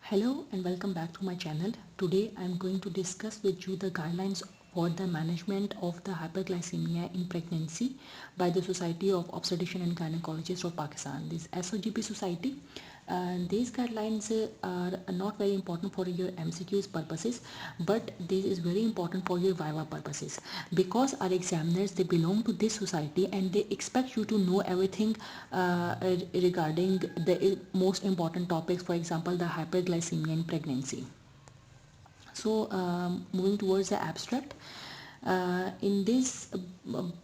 Hello and welcome back to my channel. Today I am going to discuss with you the guidelines for the management of the hyperglycemia in pregnancy by the Society of Obstetrician and Gynecologists of Pakistan. This SOGP society. And these guidelines are not very important for your MCQs purposes, but this is very important for your Viva purposes because our examiners, they belong to this society and they expect you to know everything regarding the most important topics, for example the hyperglycemia in pregnancy. So moving towards the abstract, in this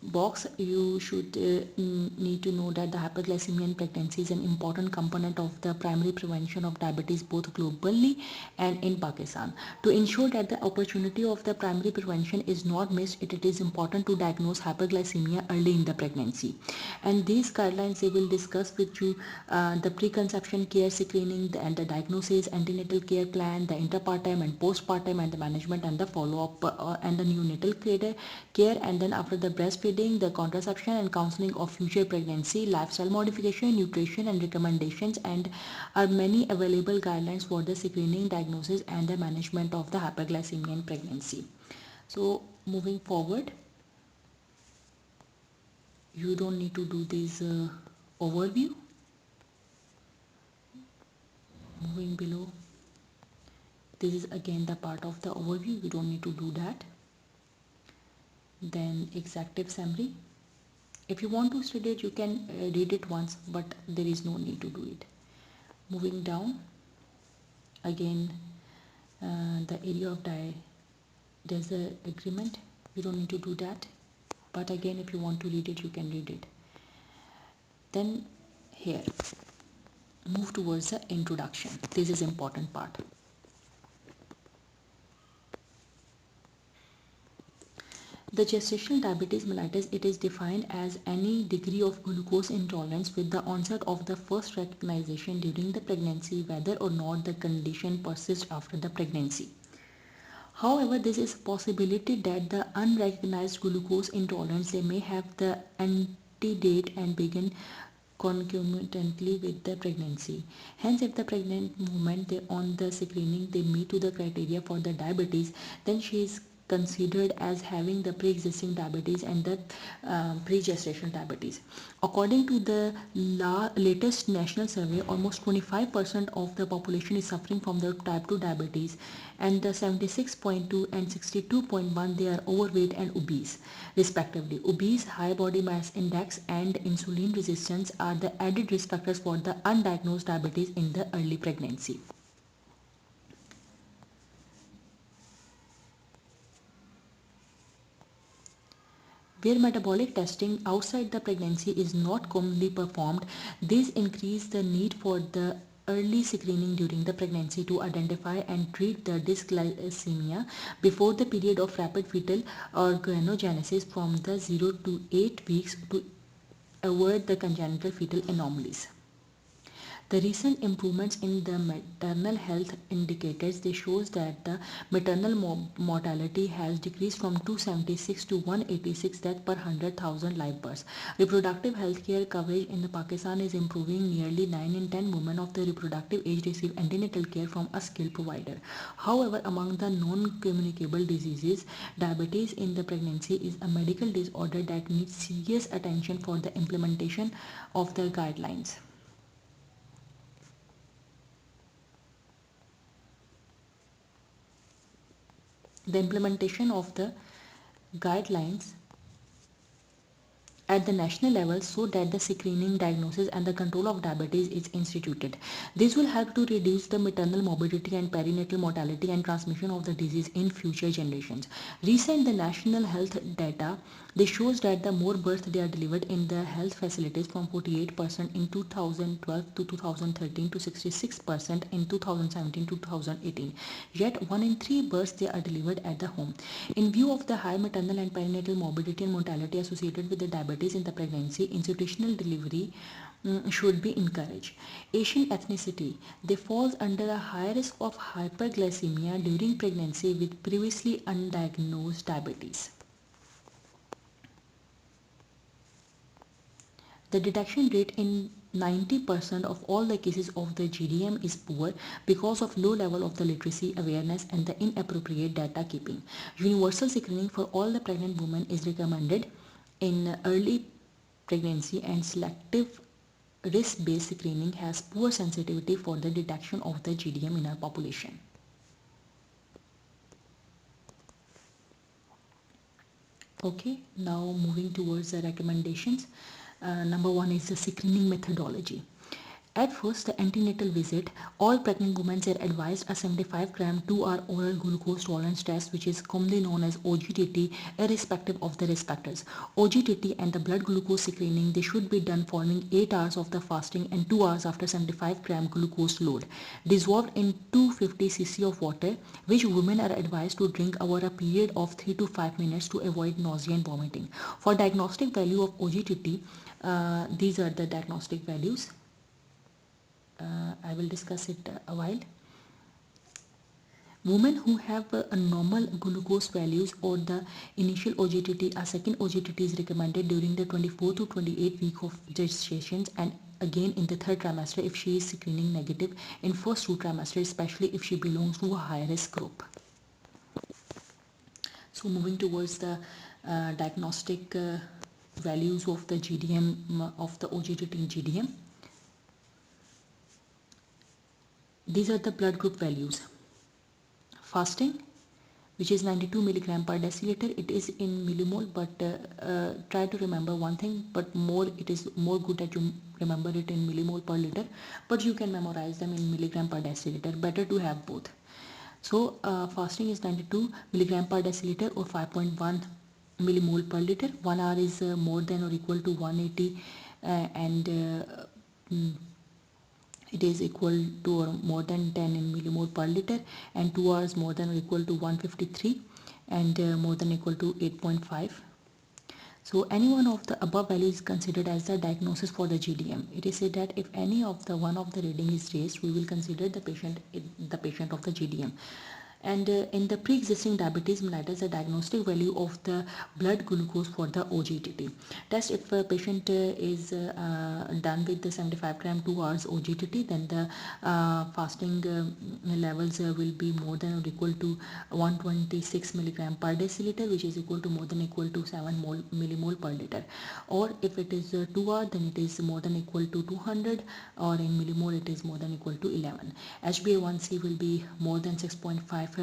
box you should need to know that the hyperglycemia in pregnancy is an important component of the primary prevention of diabetes both globally and in Pakistan. To ensure that the opportunity of the primary prevention is not missed, it is important to diagnose hyperglycemia early in the pregnancy. And these guidelines, they will discuss with you the preconception care screening and the diagnosis, antenatal care plan, the interpartum and postpartum and the management and the follow-up and the neonatal care, and then after the breastfeeding, the contraception and counseling of future pregnancy, lifestyle modification, nutrition and recommendations, and are many available guidelines for the screening, diagnosis and the management of the hyperglycemia in pregnancy. So moving forward, you don't need to do this overview. Moving below, this is again the part of the overview, you don't need to do that. Then executive summary, if you want to study it you can read it once, but there is no need to do it. Moving down, again the area of there's a agreement, you don't need to do that, but again if you want to read it you can read it. Then here, move towards the introduction, this is important part. The gestational diabetes mellitus, it is defined as any degree of glucose intolerance with the onset of the first recognition during the pregnancy, whether or not the condition persists after the pregnancy. However, there is a possibility that the unrecognized glucose intolerance, they may have the antedate and begin concomitantly with the pregnancy. Hence, if the pregnant woman, they on the screening they meet to the criteria for the diabetes, then she is considered as having the pre-existing diabetes and the pre-gestational diabetes. According to the latest national survey, almost 25% of the population is suffering from the type 2 diabetes, and the 76.2 and 62.1, they are overweight and obese respectively. Obese, high body mass index and insulin resistance are the added risk factors for the undiagnosed diabetes in the early pregnancy. Where metabolic testing outside the pregnancy is not commonly performed, this increases the need for the early screening during the pregnancy to identify and treat the dysglycemia before the period of rapid fetal organogenesis from the 0 to 8 weeks to avoid the congenital fetal anomalies. The recent improvements in the maternal health indicators, they shows that the maternal mortality has decreased from 276 to 186 deaths per 100,000 live births. Reproductive health care coverage in the Pakistan is improving. Nearly 9 in 10 women of the reproductive age receive antenatal care from a skilled provider. However, among the non-communicable diseases, diabetes in the pregnancy is a medical disorder that needs serious attention for the implementation of the guidelines. The implementation of the guidelines at the national level so that the screening, diagnosis and the control of diabetes is instituted. This will help to reduce the maternal morbidity and perinatal mortality and transmission of the disease in future generations. Recent the national health data, they shows that the more births they are delivered in the health facilities from 48% in 2012 to 2013 to 66% in 2017 to 2018. Yet 1 in 3 births they are delivered at the home. In view of the high maternal and perinatal morbidity and mortality associated with the diabetes in the pregnancy, institutional delivery should be encouraged. Asian ethnicity, they falls under a high risk of hyperglycemia during pregnancy with previously undiagnosed diabetes. The detection rate in 90% of all the cases of the GDM is poor because of low level of the literacy, awareness and the inappropriate data keeping. Universal screening for all the pregnant women is recommended in early pregnancy, and selective risk-based screening has poor sensitivity for the detection of the GDM in our population. Okay, now moving towards the recommendations. Number one is the screening methodology. At first, the antenatal visit, all pregnant women are advised a 75-gram 2-hour oral glucose tolerance test, which is commonly known as OGTT, irrespective of the risk factors. OGTT and the blood glucose screening, they should be done following 8 hours of the fasting and 2 hours after 75-gram glucose load. Dissolved in 250 cc of water, which women are advised to drink over a period of 3 to 5 minutes to avoid nausea and vomiting. For diagnostic value of OGTT, these are the diagnostic values. I will discuss it a while. Women who have a normal glucose values or the initial OGTT, a second OGTT is recommended during the 24 to 28 week of gestations, and again in the third trimester if she is screening negative, in first 2 trimesters, especially if she belongs to a high risk group. So moving towards the diagnostic values of the GDM, of the OGTT in GDM. These are the blood group values. Fasting, which is 92 milligram per deciliter, it is in millimole, but try to remember one thing, but more, it is more good that you remember it in millimole per liter, but you can memorize them in milligram per deciliter, better to have both. So fasting is 92 milligram per deciliter or 5.1 millimole per liter. 1 hour is more than or equal to 180 and it is equal to or more than 10 in millimole per liter, and 2 hours more than or equal to 153 and more than equal to 8.5. So any one of the above values is considered as the diagnosis for the GDM. It is said that if any of the one of the reading is raised, we will consider the patient of the GDM. And in the pre-existing diabetes mellitus, the diagnostic value of the blood glucose for the OGTT test, if a patient is done with the 75 gram 2 hours OGTT, then the fasting levels will be more than or equal to 126 milligram per deciliter, which is equal to more than equal to 7 millimole per liter. Or if it is 2 hour, then it is more than equal to 200, or in millimole it is more than equal to 11. HbA1c will be more than 6.5%.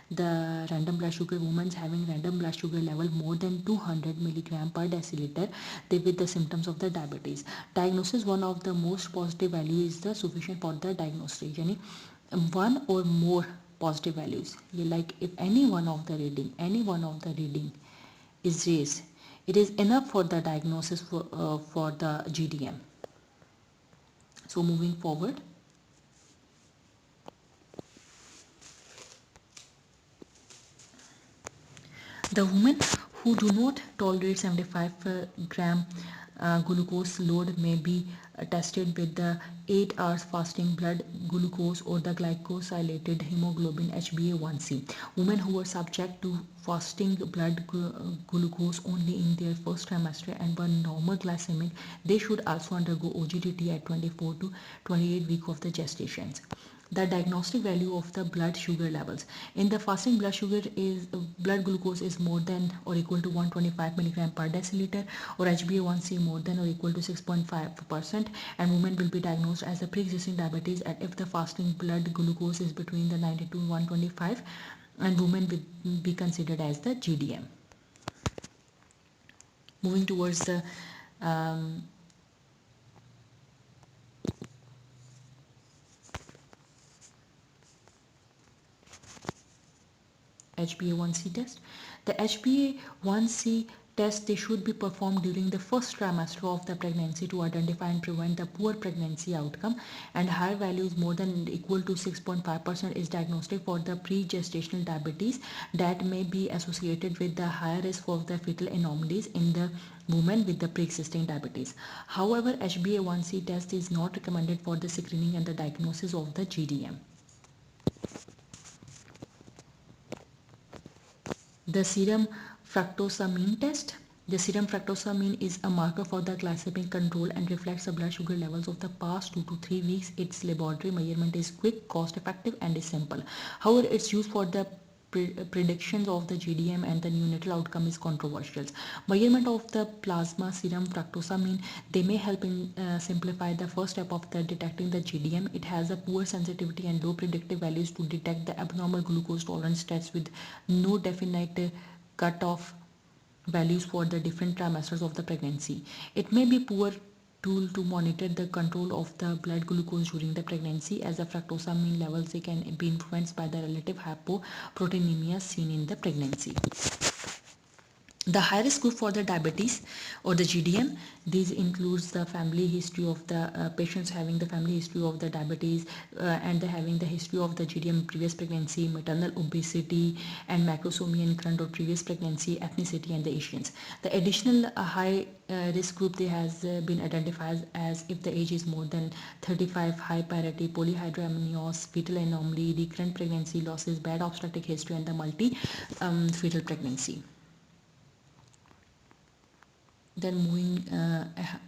The random blood sugar, women having random blood sugar level more than 200 milligram per deciliter, they with the symptoms of the diabetes. Diagnosis, one of the most positive value is the sufficient for the diagnosis. Yani one or more positive values, like if any one of the reading is raised, it is enough for the diagnosis for the GDM. So moving forward, the women who do not tolerate 75 gram glucose load may be tested with the 8 hours fasting blood glucose or the glycosylated hemoglobin HbA1c. Women who are subject to fasting blood glucose only in their first trimester and were normal glycemic, they should also undergo OGTT at 24 to 28 week of the gestations. The diagnostic value of the blood sugar levels. In the fasting, blood glucose is more than or equal to 125 milligram per deciliter, or HbA1c more than or equal to 6.5%, and women will be diagnosed as a pre-existing diabetes and if the fasting blood glucose is between the 90 to 125, and women will be considered as the GDM. Moving towards the HbA1c test. The HbA1c test, they should be performed during the first trimester of the pregnancy to identify and prevent the poor pregnancy outcome, and higher values more than equal to 6.5% is diagnostic for the pre-gestational diabetes that may be associated with the higher risk of the fetal anomalies in the women with the pre-existing diabetes. However, HbA1c test is not recommended for the screening and the diagnosis of the GDM. The serum fructosamine test. The serum fructosamine is a marker for the glycemic control and reflects the blood sugar levels of the past 2 to 3 weeks. Its laboratory measurement is quick, cost effective and is simple. However, its use for the predictions of the GDM and the neonatal outcome is controversial. Measurement of the plasma serum fructosamine, they may help in simplify the first step of the detecting the GDM. It has a poor sensitivity and low predictive values to detect the abnormal glucose tolerance tests with no definite cutoff values for the different trimesters of the pregnancy. It may be poor tool to monitor the control of the blood glucose during the pregnancy, as the fructosamine levels they can be influenced by the relative hypoproteinemia seen in the pregnancy. The high risk group for the diabetes or the GDM, this includes the family history of the patients having the family history of the diabetes and having the history of the GDM in previous pregnancy, maternal obesity and macrosomia in current or previous pregnancy, ethnicity and the Asians. The additional high risk group they has been identified as if the age is more than 35, high parity, polyhydramnios, fetal anomaly, recurrent pregnancy losses, bad obstetric history and the multi fetal pregnancy. Then moving,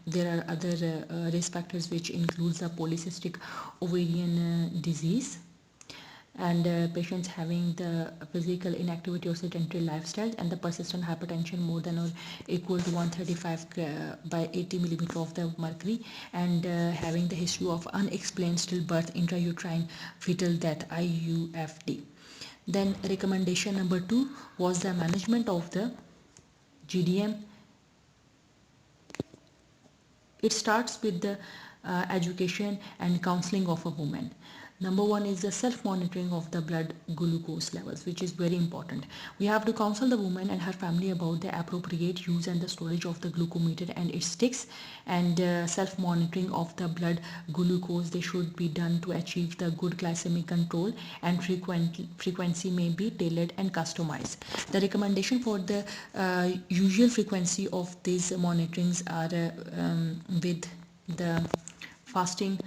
there are other risk factors which includes the polycystic ovarian disease and patients having the physical inactivity or sedentary lifestyle and the persistent hypertension more than or equal to 135 by 80 millimeter of the mercury and having the history of unexplained stillbirth, intrauterine fetal death, IUFD. Then recommendation number 2 was the management of the GDM. It starts with the education and counseling of a woman. Number 1 is the self-monitoring of the blood glucose levels, which is very important. We have to counsel the woman and her family about the appropriate use and the storage of the glucometer and its sticks, and self-monitoring of the blood glucose. They should be done to achieve the good glycemic control, and frequency may be tailored and customized. The recommendation for the usual frequency of these monitorings are with the fasting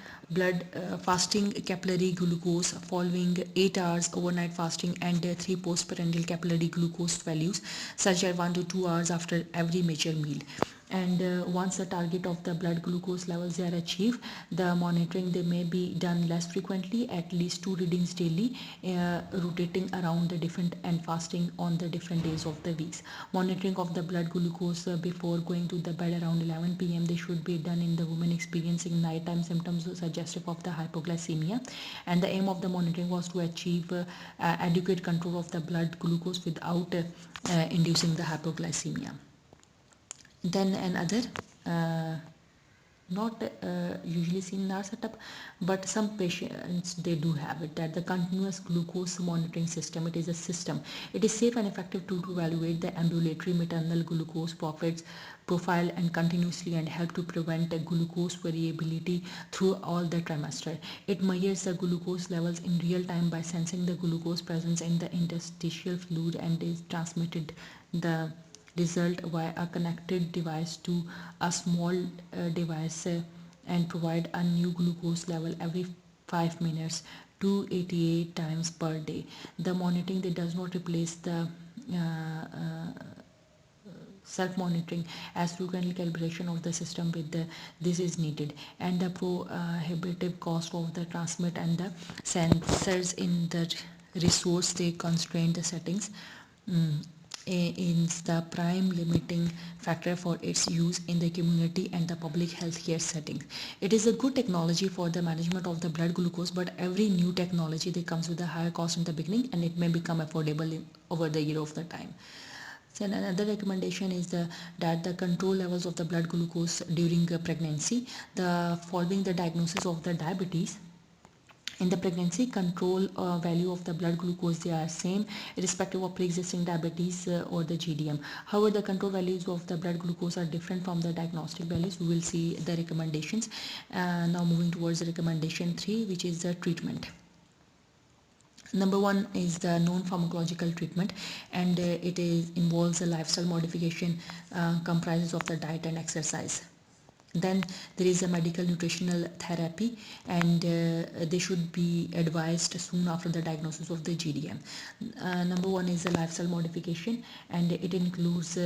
capillary glucose following 8 hours overnight fasting and 3 postprandial capillary glucose values such as 1 to 2 hours after every major meal. And once the target of the blood glucose levels are achieved, the monitoring they may be done less frequently, at least 2 readings daily, rotating around the different and fasting on the different days of the weeks. Monitoring of the blood glucose before going to the bed around 11 p.m. they should be done in the women experiencing nighttime symptoms suggestive of the hypoglycemia, and the aim of the monitoring was to achieve adequate control of the blood glucose without inducing the hypoglycemia. Then another not usually seen in our setup, but some patients they do have it, that the continuous glucose monitoring system. It is a system. It is safe and effective to evaluate the ambulatory maternal glucose profile and continuously and help to prevent the glucose variability through all the trimester. It measures the glucose levels in real time by sensing the glucose presence in the interstitial fluid and is transmitted the result via a connected device to a small device and provide a new glucose level every 5 minutes 288 times per day. The monitoring that does not replace the self-monitoring, as frequently calibration of the system with this is needed, and the prohibitive cost of the transmit and the sensors in the resource they constrain the settings is the prime limiting factor for its use in the community and the public healthcare setting. It is a good technology for the management of the blood glucose, but every new technology that comes with a higher cost in the beginning and it may become affordable over the year of the time. So another recommendation is that the control levels of the blood glucose during pregnancy. The following the diagnosis of the diabetes, in the pregnancy, control value of the blood glucose they are same irrespective of pre-existing diabetes or the GDM. However, the control values of the blood glucose are different from the diagnostic values. We will see the recommendations. Now moving towards the recommendation 3, which is the treatment. Number 1 is the non-pharmacological treatment, and it involves a lifestyle modification comprises of the diet and exercise. Then there is a medical nutritional therapy, and they should be advised soon after the diagnosis of the GDM. Number 1 is a lifestyle modification, and it includes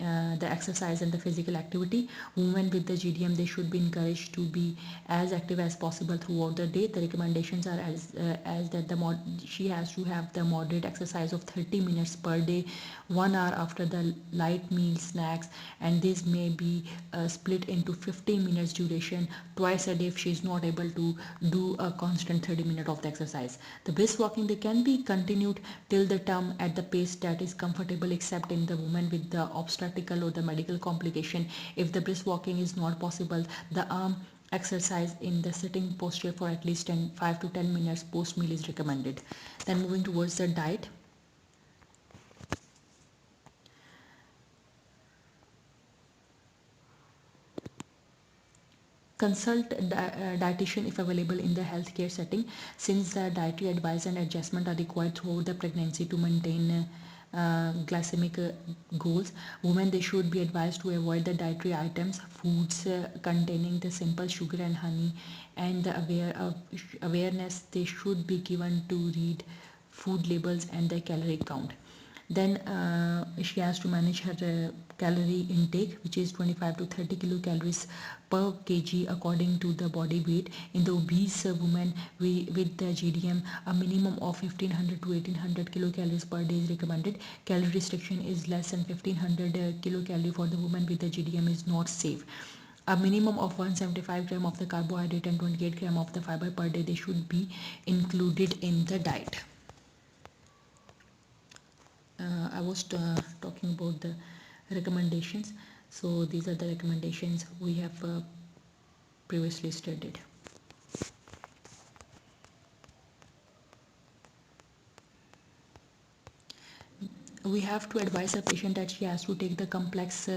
the exercise and the physical activity. Women with the GDM, they should be encouraged to be as active as possible throughout the day. The recommendations are as that she has to have the moderate exercise of 30 minutes per day, 1 hour after the light meal snacks, and this may be split into 15 minutes duration twice a day if she is not able to do a constant 30 minutes of the exercise. The brisk walking, they can be continued till the term at the pace that is comfortable, except in the woman with the obstetrical or the medical complication. If the brisk walking is not possible, the arm exercise in the sitting posture for at least 5 to 10 minutes post meal is recommended. Then moving towards the diet. Consult dietitian if available in the healthcare setting, since the dietary advice and adjustment are required throughout the pregnancy to maintain glycemic goals. Women, they should be advised to avoid the dietary items, foods containing the simple sugar and honey, and the awareness they should be given to read food labels and the calorie count. Then she has to manage her calorie intake, which is 25 to 30 kilocalories per kg according to the body weight. In the obese woman with the GDM, a minimum of 1500 to 1800 kilocalories per day is recommended. Calorie restriction is less than 1500 kilocalorie for the woman with the GDM is not safe. A minimum of 175 gram of the carbohydrate and 28 gram of the fiber per day, they should be included in the diet. I was talking about the recommendations. So these are the recommendations we have previously studied. We have to advise a patient that she has to take the complex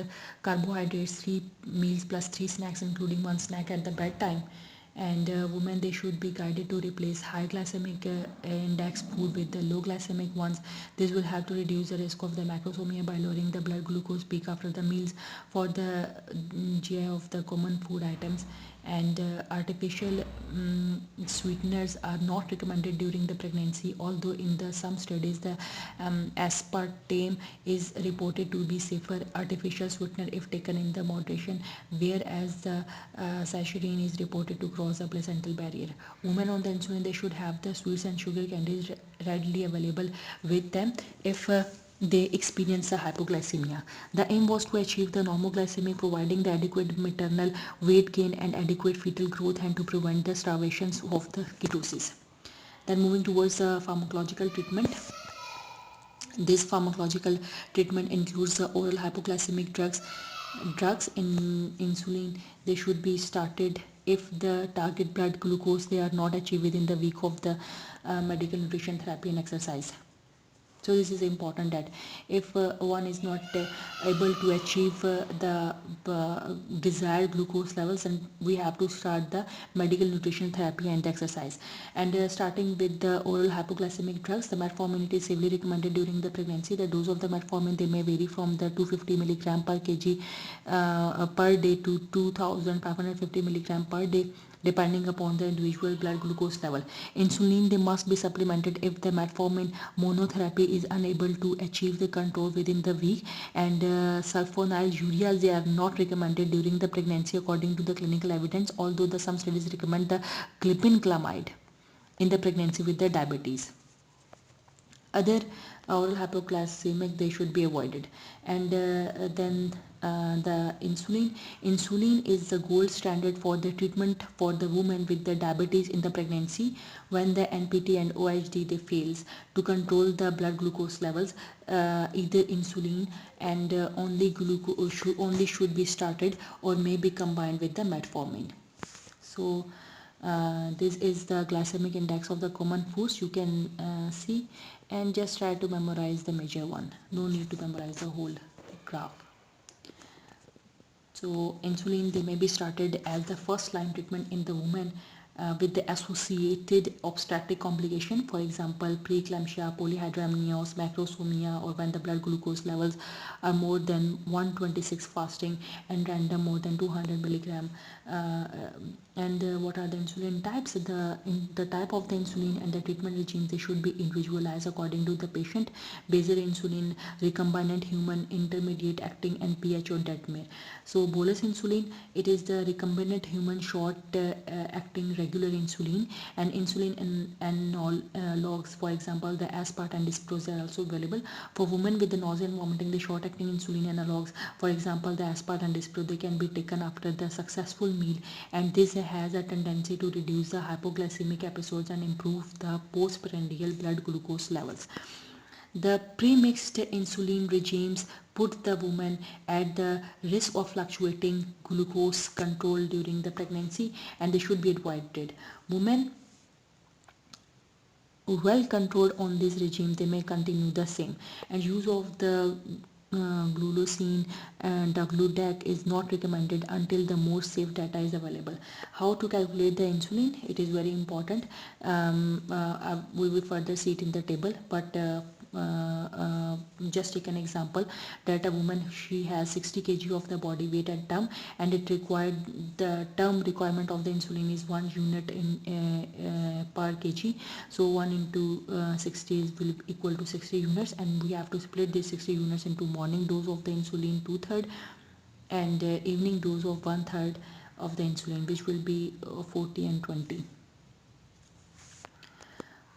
carbohydrates, 3 meals plus 3 snacks, including 1 snack at the bedtime. And women, they should be guided to replace high glycemic index food with the low glycemic ones. This will help to reduce the risk of the macrosomia by lowering the blood glucose peak after the meals. For the GI of the common food items, and artificial sweeteners are not recommended during the pregnancy, although in the some studies the aspartame is reported to be safer artificial sweetener if taken in the moderation, whereas the saccharin is reported to cross the placental barrier. Women on the insulin, they should have the sweets and sugar candies readily available with them if they experience a hypoglycemia. The aim was to achieve the normoglycemic, providing the adequate maternal weight gain and adequate fetal growth, and to prevent the starvations of the ketosis. Then moving towards the pharmacological treatment. This pharmacological treatment includes the oral hypoglycemic drugs. Drugs in insulin, they should be started if the target blood glucose they are not achieved within the week of the medical nutrition therapy and exercise. So this is important that if one is not able to achieve the desired glucose levels, and we have to start the medical nutrition therapy and exercise. And starting with the oral hypoglycemic drugs, the metformin, it is heavily recommended during the pregnancy. The dose of the metformin, they may vary from the 250 milligram per kg per day to 2550 milligram per day, depending upon the individual blood glucose level. Insulin, they must be supplemented if the metformin monotherapy is unable to achieve the control within the week. And sulfonylureas, they are not recommended during the pregnancy according to the clinical evidence, although some studies recommend the glibenclamide in the pregnancy with the diabetes. Other oral hypoglycemic, they should be avoided. And then the insulin is the gold standard for the treatment for the woman with the diabetes in the pregnancy. When the NPT and OHD they fails to control the blood glucose levels, either insulin and only glucose only should be started or may be combined with the metformin. So this is the glycemic index of the common foods you can see, and just try to memorize the major one. No need to memorize the whole graph. So insulin, they may be started as the first line treatment in the woman with the associated obstetric complication, for example preeclampsia, polyhydramnios, macrosomia, or when the blood glucose levels are more than 126 fasting and random more than 200 milligram And what are the insulin types? The type of the insulin and the treatment regimes, they should be individualized according to the patient. Basal insulin, recombinant human, intermediate acting, and pH or DETMER. So bolus insulin, it is the recombinant human short acting regular insulin, and insulin and logs, for example the aspart and disprose, are also available. For women with the nausea and vomiting, the short acting insulin analogs, for example the aspart and disprose, they can be taken after the successful meal, and this has a tendency to reduce the hypoglycemic episodes and improve the postprandial blood glucose levels. The pre-mixed insulin regimes put the woman at the risk of fluctuating glucose control during the pregnancy, and they should be avoided. Women well controlled on this regime, they may continue the same, and use of the glucosine and gludac is not recommended until the more safe data is available. How to calculate the insulin? It is very important. We will further see it in the table, but just take an example that a woman, she has 60 kg of the body weight at term, and it required, the term requirement of the insulin is 1 unit in per kg. So 1 into 60 will equal to 60 units, and we have to split these 60 units into morning dose of the insulin 2/3 and evening dose of 1/3 of the insulin, which will be 40 and 20.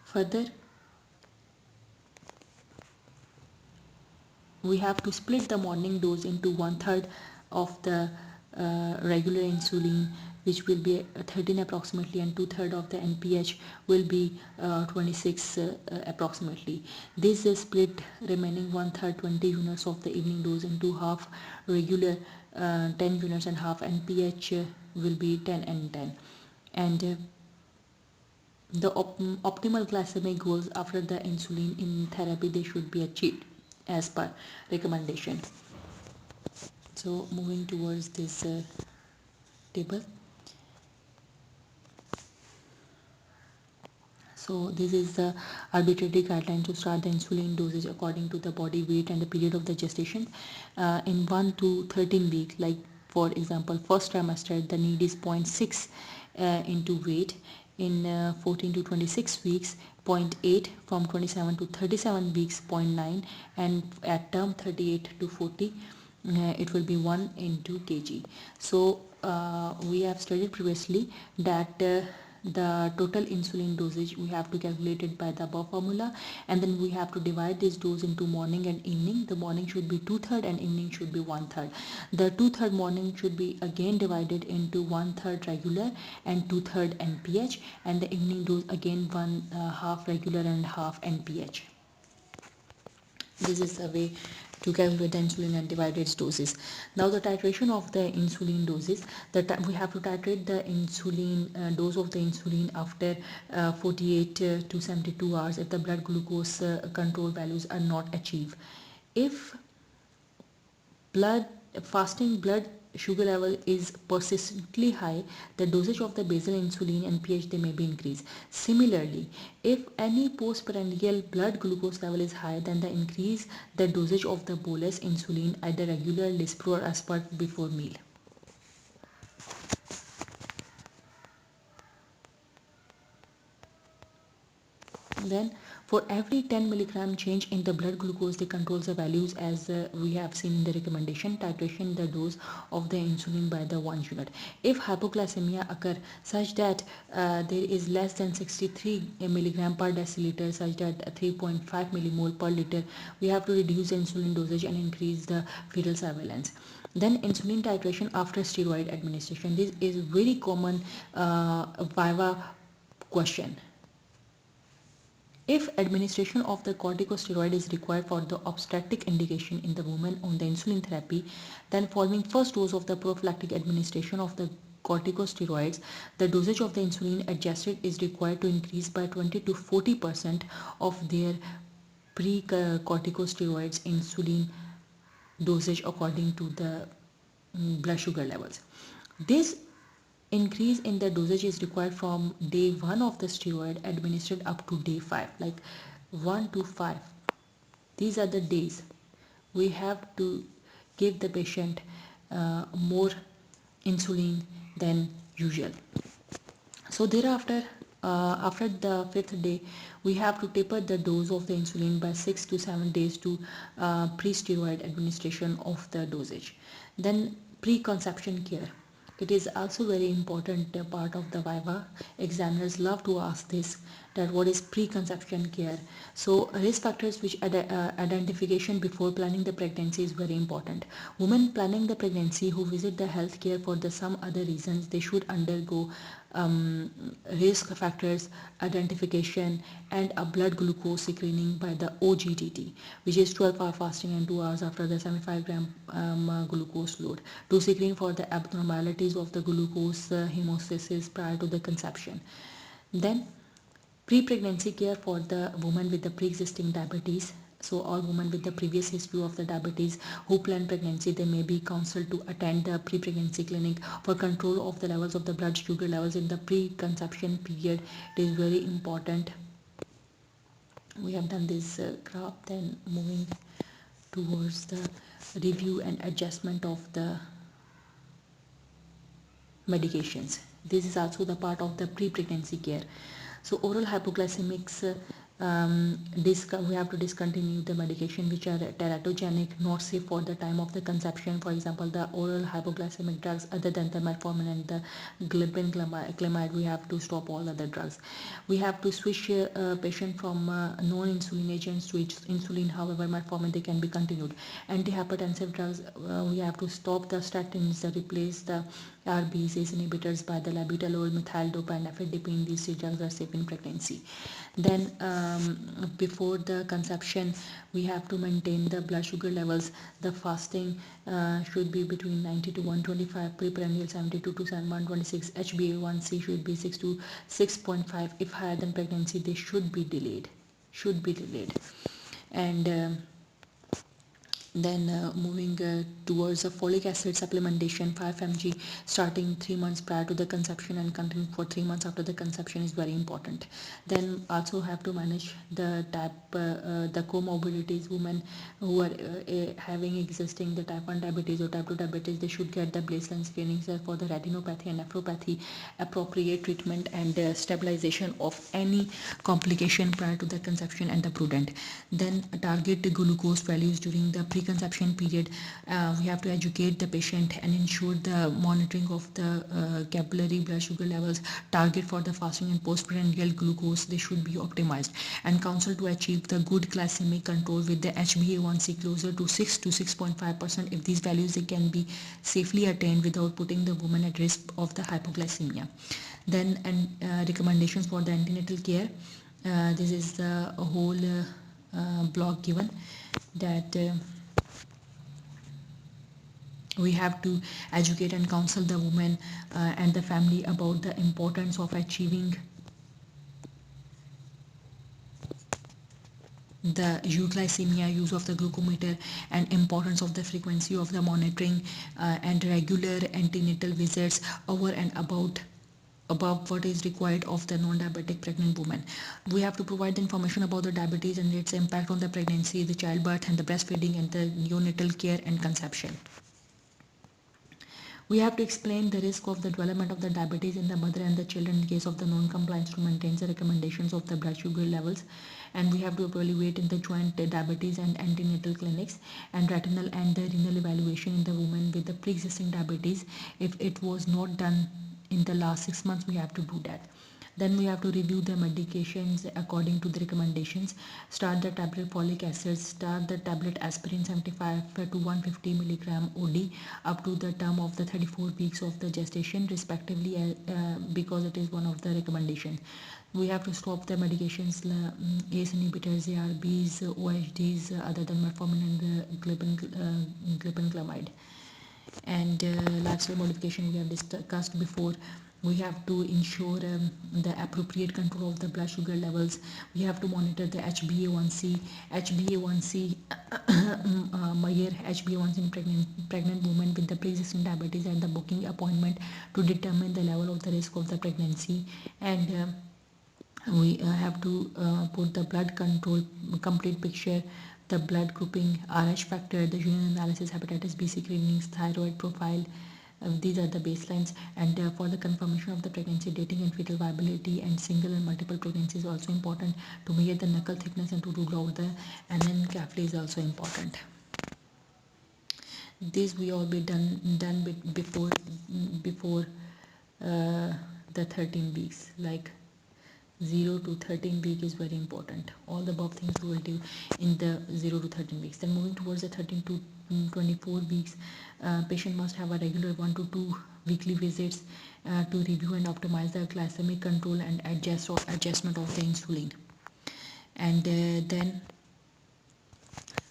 Further, we have to split the morning dose into 1/3 of the regular insulin, which will be 13 approximately, and 2/3 of the NPH will be 26 approximately. This is split remaining 1/3 20 units of the evening dose into half regular 10 units, and half NPH will be 10 and 10. And the optimal glycemic goals after the insulin in therapy, they should be achieved as per recommendation. So moving towards this table. So this is the arbitrary guideline to start the insulin dosage according to the body weight and the period of the gestation. In 1 to 13 weeks, like for example first trimester, the need is 0.6 into weight. In 14 to 26 weeks, 0.8. From 27 to 37 weeks, 0.9. And at term 38 to 40, it will be 1 into kg. So we have studied previously that the total insulin dosage we have to calculate it by the above formula, and then we have to divide this dose into morning and evening. The morning should be 2/3 and evening should be 1/3. The 2/3 morning should be again divided into 1/3 regular and 2/3 NPH, and the evening dose again half regular and half NPH. This is a way to calculate the insulin and divide its doses. Now the titration of the insulin doses, we have to titrate the insulin dose of the insulin after 48 to 72 hours if the blood glucose control values are not achieved. If fasting blood sugar level is persistently high, the dosage of the basal insulin and pH, they may be increased. Similarly, if any postprandial blood glucose level is high, then the increase the dosage of the bolus insulin, either regular, Lispro or aspart before meal. Then for every 10 milligram change in the blood glucose, they controls the values as we have seen in the recommendation. Titration the dose of the insulin by the 1 unit. If hypoglycemia occur such that there is less than 63 milligram per deciliter, such that 3.5 millimole per liter, we have to reduce the insulin dosage and increase the fetal surveillance. Then insulin titration after steroid administration. This is very common viva question. If administration of the corticosteroid is required for the obstetric indication in the woman on the insulin therapy, then following first dose of the prophylactic administration of the corticosteroids, the dosage of the insulin adjusted is required to increase by 20 to 40% of their pre-corticosteroids insulin dosage according to the blood sugar levels. This increase in the dosage is required from day 1 of the steroid administered up to day 5, like 1 to 5. These are the days we have to give the patient more insulin than usual. So thereafter, after the fifth day, we have to taper the dose of the insulin by 6 to 7 days to pre-steroid administration of the dosage. Then preconception care. It is also very important part of the Viva. Examiners love to ask this, that what is preconception care. So risk factors which identification before planning the pregnancy is very important. Women planning the pregnancy who visit the healthcare for the some other reasons, they should undergo um, risk factors identification and a blood glucose screening by the OGTT, which is 12-hour fasting and 2 hours after the 75 gram glucose load, to screen for the abnormalities of the glucose hemostasis prior to the conception. Then pre-pregnancy care for the woman with the pre-existing diabetes. So all women with the previous history of the diabetes who plan pregnancy, they may be counseled to attend the pre-pregnancy clinic for control of the levels of the blood sugar levels in the pre-conception period. It is very important. We have done this graph. Then moving towards the review and adjustment of the medications. This is also the part of the pre-pregnancy care. So oral hypoglycemics, we have to discontinue the medication which are teratogenic, not safe for the time of the conception. For example, the oral hypoglycemic drugs other than the metformin and the glipizide, we have to stop all other drugs. We have to switch a patient from non-insulin agents to insulin. However, metformin they can be continued. Antihypertensive drugs, we have to stop the statins, replace the ARBs inhibitors by the labetalol, methyldopa, and ephedrine. These three drugs are safe in pregnancy. Then before the conception, we have to maintain the blood sugar levels. The fasting should be between 90 to 125, preprandial 72 to 126, HbA1c should be 6 to 6.5. If higher than pregnancy, they should be delayed. And then moving towards a folic acid supplementation, 5 mg starting 3 months prior to the conception and continuing for 3 months after the conception is very important. Then also have to manage the the comorbidities. Women who are having existing the type 1 diabetes or type 2 diabetes, they should get the baseline screenings for the retinopathy and nephropathy, appropriate treatment and stabilization of any complication prior to the conception and the prudent. Then target the glucose values during the preconception period. We have to educate the patient and ensure the monitoring of the capillary blood sugar levels. Target for the fasting and postprandial glucose, they should be optimized, and counsel to achieve the good glycemic control with the HbA1c closer to 6 to 6.5%. If these values they can be safely attained without putting the woman at risk of the hypoglycemia. Then recommendations for the antenatal care. This is the whole blog given that we have to educate and counsel the woman and the family about the importance of achieving the euglycemia, use of the glucometer, and importance of the frequency of the monitoring and regular antenatal visits over and above what is required of the non-diabetic pregnant woman. We have to provide the information about the diabetes and its impact on the pregnancy, the childbirth, and the breastfeeding, and the neonatal care and conception. We have to explain the risk of the development of the diabetes in the mother and the children in case of the non-compliance to maintain the recommendations of the blood sugar levels. And we have to evaluate in the joint diabetes and antenatal clinics, and retinal and the renal evaluation in the woman with the pre-existing diabetes. If it was not done in the last 6 months, we have to do that. Then we have to review the medications according to the recommendations. Start the tablet folic acid, start the tablet aspirin 75 to 150 milligram OD up to the term of the 34 weeks of the gestation respectively, because it is one of the recommendations. We have to stop the medications, ACE inhibitors, ARBs, OHDs other than metformin and the glibenclamide. And lifestyle modification we have discussed before. We have to ensure the appropriate control of the blood sugar levels. We have to monitor the HbA1c. Measure HbA1c in pregnant women with the pre-existing diabetes at the booking appointment to determine the level of the risk of the pregnancy. And we have to put the blood control complete picture, the blood grouping, RH factor, the urine analysis, hepatitis B screenings, thyroid profile, These are the baselines, and for the confirmation of the pregnancy, dating and fetal viability, and single and multiple pregnancy is also important. To measure the knuckle thickness and to rule out the anencefali is also important. This we all be done before uh, the 13 weeks, like 0 to 13 week is very important. All the above things we will do in the 0 to 13 weeks. Then moving towards the 13 to 24 weeks, patient must have a regular 1 to 2 weekly visits to review and optimize the glycemic control and adjustment of the insulin. And then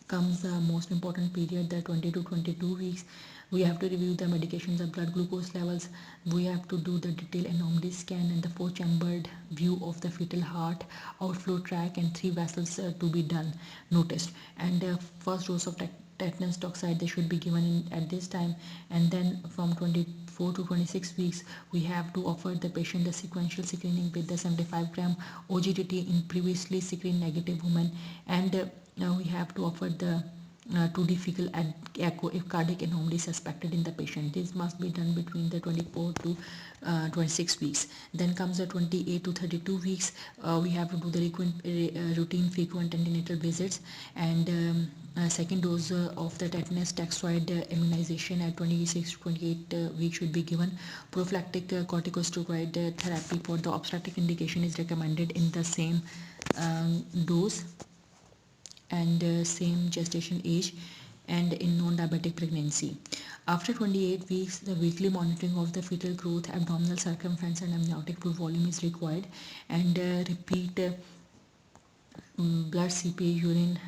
comes the most important period, the 20 to 22 weeks. We have to review the medications and blood glucose levels. We have to do the detailed anomaly scan and the four chambered view of the fetal heart, outflow tract, and 3 vessels to be done noticed. And first dose of tetanus toxoid they should be given at this time. And then from 24 to 26 weeks we have to offer the patient the sequential screening with the 75-gram OGTT in previously screened negative women. And now we have to offer the 2D fecal echo if cardiac anomaly is suspected in the patient. This must be done between the 24 to 26 weeks. Then comes the 28 to 32 weeks. We have to do the routine frequent antenatal visits, and second dose of the tetanus toxoid immunization at 26 to 28 weeks should be given. Prophylactic corticosteroid therapy for the obstetric indication is recommended in the same dose and same gestation age and in non-diabetic pregnancy. After 28 weeks, the weekly monitoring of the fetal growth, abdominal circumference and amniotic fluid volume is required, and repeat blood CPA, urine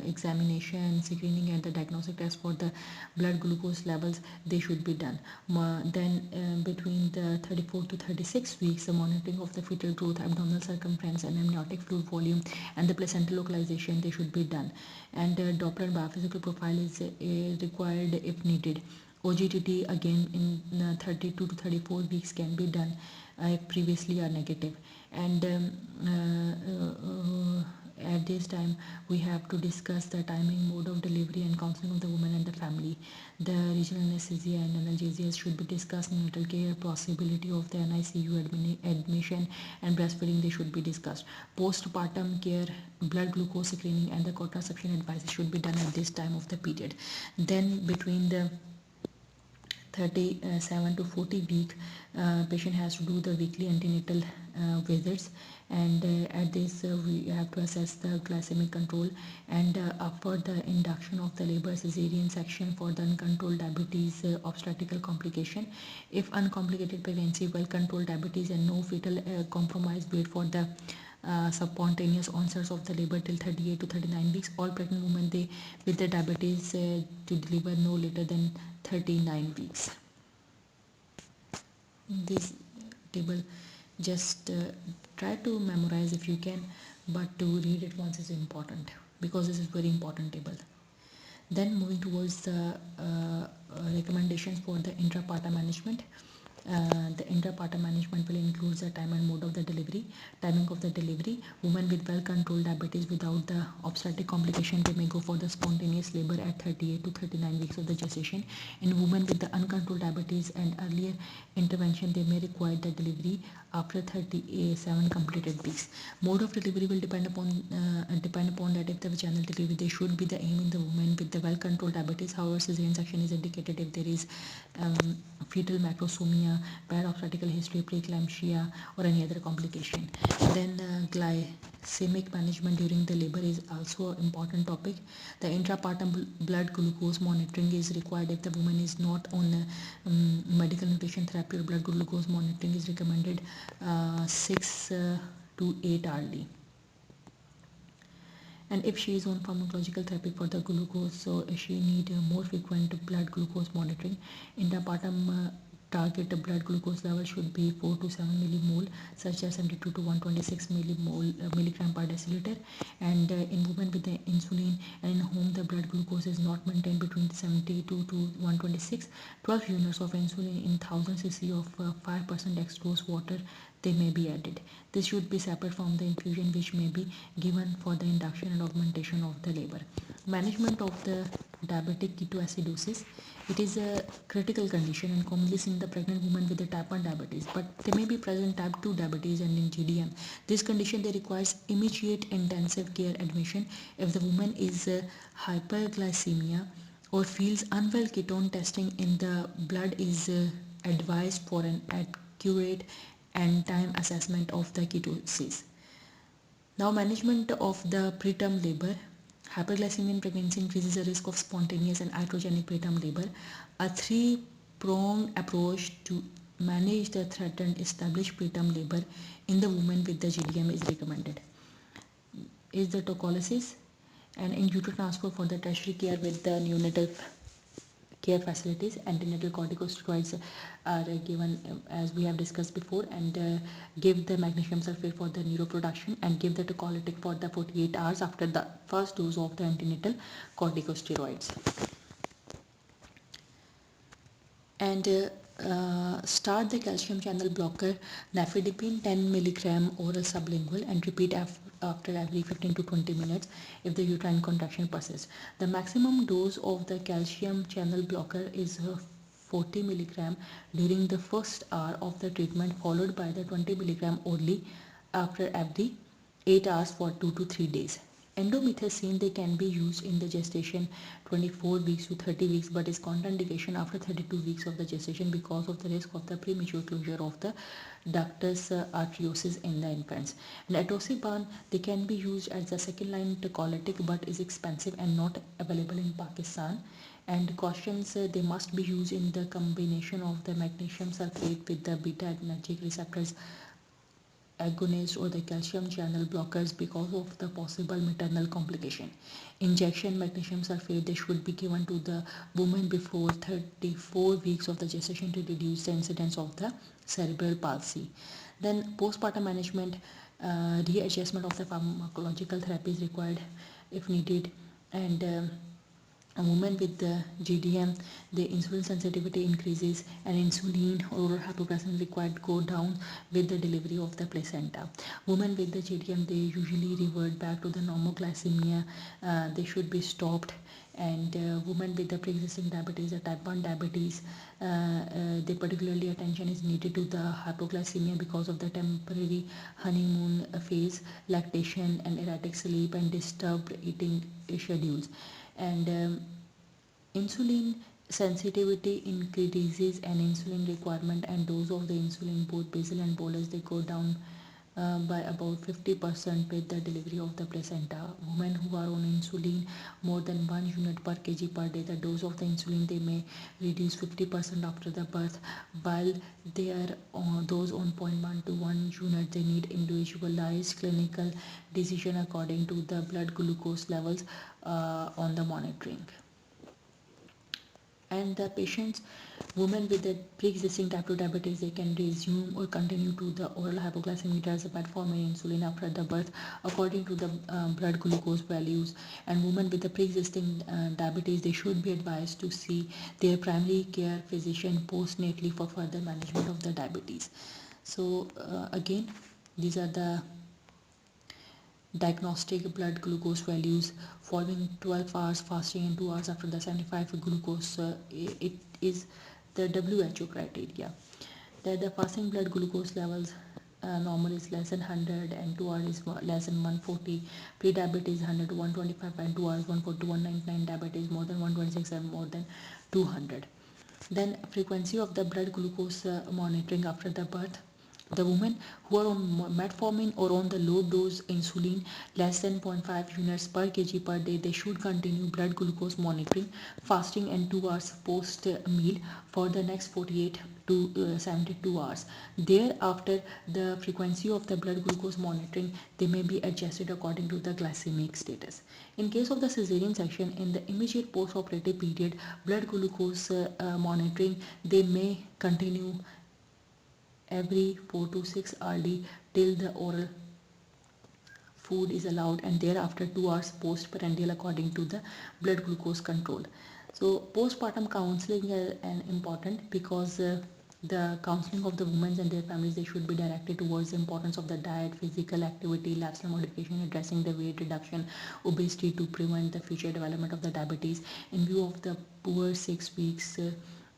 examination, screening, and the diagnostic test for the blood glucose levels, they should be done. Then between the 34 to 36 weeks, the monitoring of the fetal growth, abdominal circumference, and amniotic fluid volume, and the placental localization, they should be done. And Doppler biophysical profile is required if needed. OGTT again in 32 to 34 weeks can be done if previously are negative. And at this time we have to discuss the timing, mode of delivery, and counseling of the woman and the family. The regional anesthesia and analgesia should be discussed. Neonatal care, possibility of the NICU admission, and breastfeeding, they should be discussed. Postpartum care, blood glucose screening, and the contraception advice should be done at this time of the period. Then between the 37 to 40 week, patient has to do the weekly antenatal visits, and at this we have to assess the glycemic control and offer the induction of the labor cesarean section for the uncontrolled diabetes obstetrical complication. If uncomplicated pregnancy, well controlled diabetes, and no fetal compromise, wait for the spontaneous onsets of the labor till 38 to 39 weeks. All pregnant women they with the diabetes to deliver no later than 39 weeks. This table just try to memorize if you can, but to read it once is important because this is very important table. Then moving towards the recommendations for the intrapartum management. The intrapartum management will include the time and mode of the delivery. Timing of the delivery: women with well controlled diabetes without the obstetric complication, they may go for the spontaneous labor at 38 to 39 weeks of the gestation. In women with the uncontrolled diabetes and earlier intervention, they may require the delivery after 37 completed weeks. Mode of delivery will depend upon that if the vaginal delivery, they should be the aim in the woman with the well controlled diabetes. However, cesarean section is indicated if there is fetal macrosomia, bad obstetrical history, preeclampsia, or any other complication. Then glycemic management during the labor is also an important topic. The intrapartum blood glucose monitoring is required if the woman is not on medical nutrition therapy, or blood glucose monitoring is recommended 6 to 8 hourly. And if she is on pharmacological therapy for the glucose, so she need more frequent blood glucose monitoring. Intrapartum target blood glucose level should be 4 to 7 millimole, such as 72 to 126 milligram per deciliter. And in women with the insulin and in whom the blood glucose is not maintained between 72 to 126, 12 units of insulin in 1000 cc of 5% dextrose water, they may be added. This should be separate from the infusion which may be given for the induction and augmentation of the labor. Management of the diabetic ketoacidosis. It is a critical condition and commonly seen in the pregnant woman with the type 1 diabetes, but they may be present type 2 diabetes and in GDM. This condition they requires immediate intensive care admission if the woman is hyperglycemia or feels unwell. Ketone testing in the blood is advised for an accurate and time assessment of the ketosis. Now, management of the preterm labor. Hyperglycemia in pregnancy increases the risk of spontaneous and iatrogenic preterm labor. A three-pronged approach to manage the threatened established preterm labor in the woman with the GDM is recommended. Is the tocolysis and in utero transfer for the tertiary care with the neonatal care facilities. Antenatal corticosteroids are given as we have discussed before, and give the magnesium sulfate for the neuroproduction and give the tocolytic for the 48 hours after the first dose of the antenatal corticosteroids. And start the calcium channel blocker nifedipine 10 milligram oral sublingual and repeat after every 15 to 20 minutes if the uterine contraction persists. The maximum dose of the calcium channel blocker is 40 milligram during the first hour of the treatment, followed by the 20 milligram orally after every 8 hours for 2 to 3 days. Endomethacin they can be used in the gestation 24 weeks to 30 weeks, but is contraindication after 32 weeks of the gestation because of the risk of the premature closure of the ductus arteriosus in the infants. And atosiban they can be used as a second line tocolytic but is expensive and not available in Pakistan. And cautions they must be used in the combination of the magnesium sulfate with the beta adrenergic receptors agonist or the calcium channel blockers because of the possible maternal complication. Injection magnesium sulfate they should be given to the woman before 34 weeks of the gestation to reduce the incidence of the cerebral palsy. Then postpartum management, readjustment of the pharmacological therapy is required if needed. And a woman with the GDM, the insulin sensitivity increases and insulin or hypoglycemia required go down with the delivery of the placenta. Women with the GDM, they usually revert back to the normoglycemia. They should be stopped. And women with the pre-existing diabetes or type 1 diabetes, they particularly attention is needed to the hypoglycemia because of the temporary honeymoon phase, lactation and erratic sleep and disturbed eating schedules. And insulin sensitivity increases and insulin requirement and dose of the insulin both basal and bolus they go down by about 50% with the delivery of the placenta. Women who are on insulin more than 1 unit per kg per day, the dose of the insulin they may reduce 50% after the birth, while they are those on 0.1 to 1 unit they need individualized clinical decision according to the blood glucose levels on the monitoring. And the patients, women with the pre-existing type 2 diabetes, they can resume or continue to the oral hypoglycemic metformin insulin after the birth according to the blood glucose values. And women with the pre-existing diabetes, they should be advised to see their primary care physician postnatally for further management of the diabetes. So again, these are the diagnostic blood glucose values following 12 hours fasting and 2 hours after the 75 glucose. It is the WHO criteria that the fasting blood glucose levels normal is less than 100 and 2 hours is less than 140. Pre-diabetes 100 to 125 and 2 hours 140 to 199. Diabetes more than 126 and more than 200. Then frequency of the blood glucose monitoring after the birth. The women who are on metformin or on the low dose insulin less than 0.5 units per kg per day, they should continue blood glucose monitoring, fasting and 2 hours post meal for the next 48 to 72 hours. Thereafter, the frequency of the blood glucose monitoring they may be adjusted according to the glycemic status. In case of the cesarean section, in the immediate post-operative period, blood glucose monitoring they may continue every 4 to 6 RD till the oral food is allowed, and thereafter 2 hours post-prandial according to the blood glucose control. So postpartum counseling is important because The counseling of the women and their families, they should be directed towards the importance of the diet, physical activity, lifestyle modification, addressing the weight reduction, obesity to prevent the future development of the diabetes. In view of the poor 6 weeks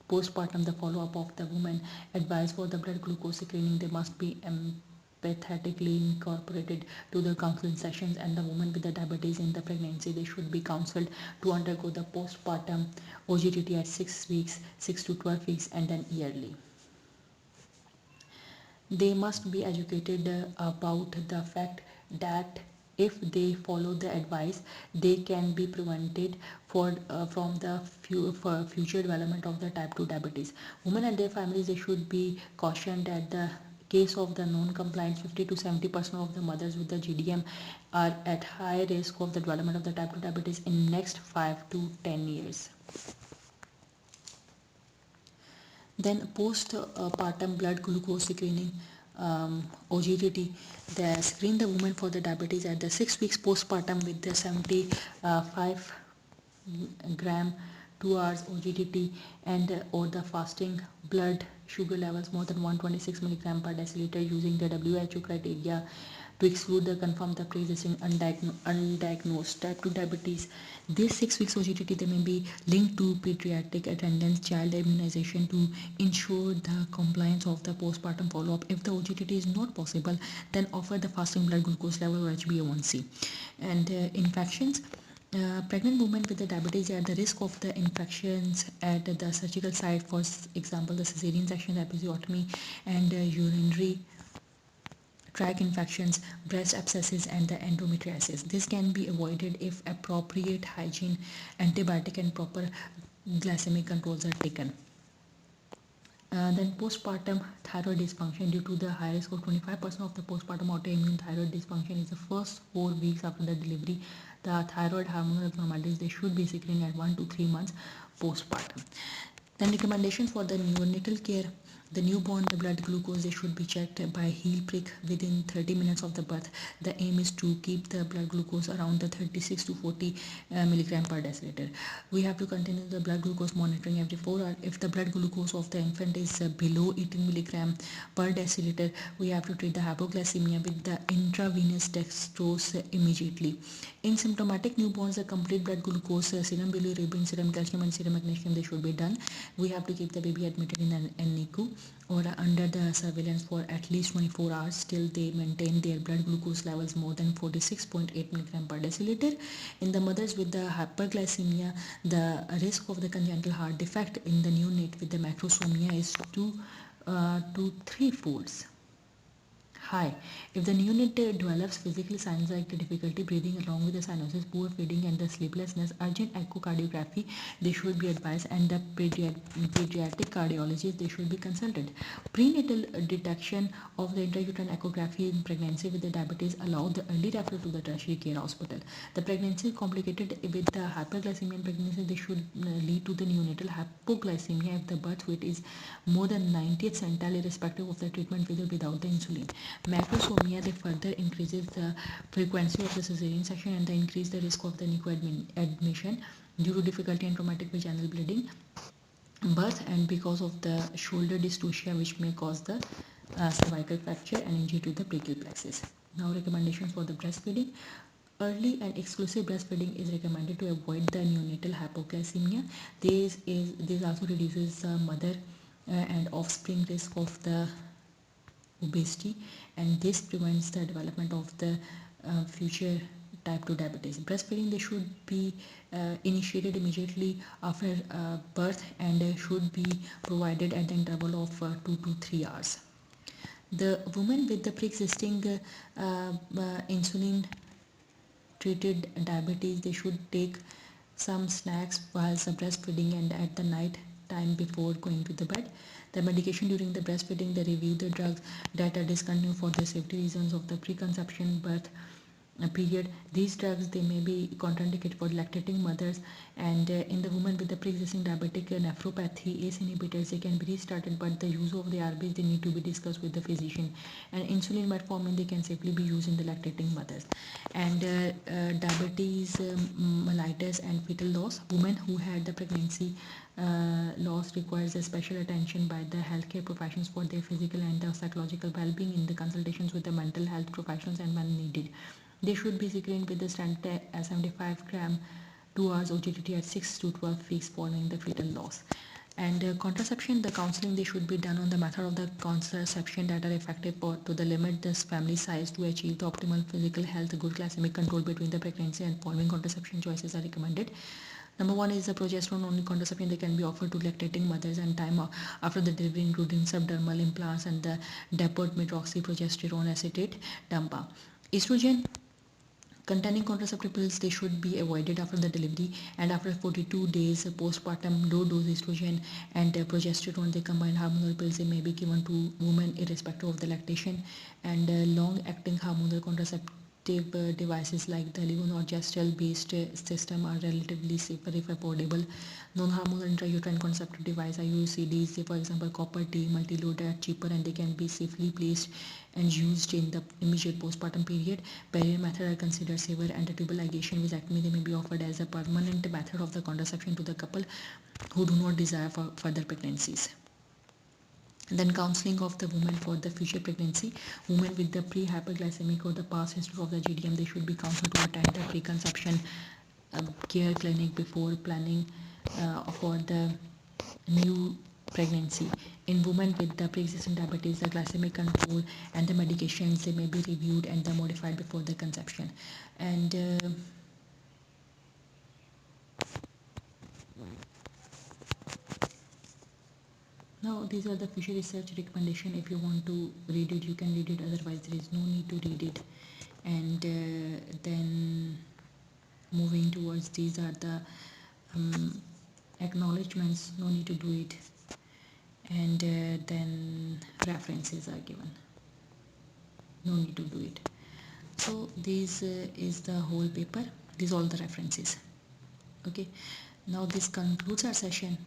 postpartum, the follow-up of the woman, advice for the blood glucose screening, they must be empathetically incorporated to the counseling sessions, and the woman with the diabetes in the pregnancy, they should be counseled to undergo the postpartum OGTT at 6 weeks, 6 to 12 weeks, and then yearly. They must be educated about the fact that if they follow the advice, they can be prevented from the for future development of the type 2 diabetes. Women and their families, they should be cautioned that the case of the non-compliance, 50 to 70% of the mothers with the GDM are at high risk of the development of the type 2 diabetes in next 5 to 10 years. Then postpartum blood glucose screening, OGTT, they screen the woman for the diabetes at the 6 weeks postpartum with the 75 gram 2 hours OGTT, and or the fasting blood sugar levels more than 126 milligram per deciliter using the WHO criteria to exclude the confirm the pre-existing undiagnosed type 2 diabetes. These 6 weeks OGTT, they may be linked to pediatric attendance, child immunization to ensure the compliance of the postpartum follow-up. If the OGTT is not possible, then offer the fasting blood glucose level or HbA1c. And infections. Pregnant women with the diabetes are at the risk of the infections at the surgical site, for example, the cesarean section, episiotomy, and urinary tract infections, breast abscesses, and the endometriosis. This can be avoided if appropriate hygiene, antibiotic, and proper glycemic controls are taken. Then postpartum thyroid dysfunction, due to the high risk of 25% of the postpartum autoimmune thyroid dysfunction is the first 4 weeks after the delivery. The thyroid hormonal abnormalities, they should be screened at 1 to 3 months postpartum. Then recommendations for the neonatal care. The newborn, the blood glucose, they should be checked by heel prick within 30 minutes of the birth. The aim is to keep the blood glucose around the 36 to 40 milligram per deciliter. We have to continue the blood glucose monitoring every 4 hours. If the blood glucose of the infant is below 18 milligram per deciliter, we have to treat the hypoglycemia with the intravenous dextrose immediately. In symptomatic newborns, the complete blood glucose, serum bilirubin, serum calcium, and serum magnesium, they should be done. We have to keep the baby admitted in an NICU or under the surveillance for at least 24 hours till they maintain their blood glucose levels more than 46.8 milligram per deciliter. In the mothers with the hyperglycemia, the risk of the congenital heart defect in the neonate with the macrosomia is 2 to 3 folds high. If the neonate develops physical signs like the difficulty breathing along with the cyanosis, poor feeding, and the sleeplessness, urgent echocardiography, they should be advised, and the pediatric cardiologist, they should be consulted. Prenatal detection of the intrauterine echography in pregnancy with the diabetes allow the early referral to the tertiary care hospital. The pregnancy is complicated with the hyperglycemia in pregnancy, they should lead to the neonatal hypoglycemia if the birth weight is more than 90th centile irrespective of the treatment with or without the insulin. Macrosomia, they further increases the frequency of the cesarean section and they increase the risk of the NICU admission due to difficulty and traumatic vaginal bleeding, birth, and because of the shoulder dystocia, which may cause the cervical fracture and injury to the brachial plexus. Now, recommendations for the breastfeeding. Early and exclusive breastfeeding is recommended to avoid the neonatal hypoglycemia. This also reduces the mother and offspring risk of the obesity, and this prevents the development of the future type 2 diabetes. Breastfeeding, they should be initiated immediately after birth and should be provided at the interval of 2 to 3 hours. The women with the pre-existing insulin treated diabetes, they should take some snacks while breastfeeding and at the night time before going to the bed. The medication during the breastfeeding, they review the drugs that are discontinued for the safety reasons of the preconception, birth, period. These drugs they may be contraindicated for lactating mothers, and in the woman with the pre-existing diabetic nephropathy, ACE inhibitors they can be restarted, but the use of the ARBs they need to be discussed with the physician. And insulin metformin they can safely be used in the lactating mothers. And diabetes mellitus and fetal loss, women who had the pregnancy loss requires a special attention by the healthcare professionals for their physical and the psychological well-being in the consultations with the mental health professionals and when needed. They should be screened with the standard 75 gram 2 hours OGTT at 6 to 12 weeks following the fetal loss. And contraception, the counseling they should be done on the method of the contraception that are effective for to the limit this family size to achieve the optimal physical health. Good glycemic control between the pregnancy and following contraception choices are recommended. Number one is the progesterone only contraception. They can be offered to lactating mothers and time after the delivery, including subdermal implants and the depot medroxyprogesterone acetate DAMPA. Estrogen containing contraceptive pills they should be avoided after the delivery and after 42 days postpartum. Low dose estrogen and progesterone they combined hormonal pills they may be given to women irrespective of the lactation. And long acting hormonal contraceptive devices like the levonorgestrel based system are relatively safer if affordable. Non-hormonal intrauterine contraceptive device IUCDs, for example copper T multi-load, are cheaper and they can be safely placed and used in the immediate postpartum period. Barrier method are considered safer, and tubal ligation vasectomy they may be offered as a permanent method of the contraception to the couple who do not desire for further pregnancies. Then counseling of the woman for the future pregnancy. Women with the pre-hyperglycemic or the past history of the GDM they should be counseled to attend the preconception care clinic before planning for the new pregnancy. In women with the pre-existing diabetes, the glycemic control and the medications they may be reviewed and they modified before the conception. And now these are the future research recommendation. If you want to read it you can read it, otherwise there is no need to read it. And then moving towards these are the acknowledgements, no need to do it. And then references are given, no need to do it. So this is the whole paper, these all the references. Okay, now this concludes our session.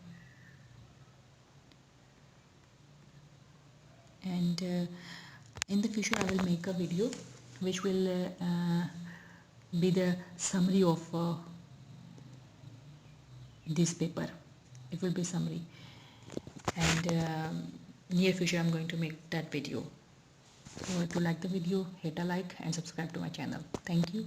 And in the future I will make a video which will be the summary of this paper. It will be summary, and near future I'm going to make that video. So if you like the video, hit a like and subscribe to my channel. Thank you.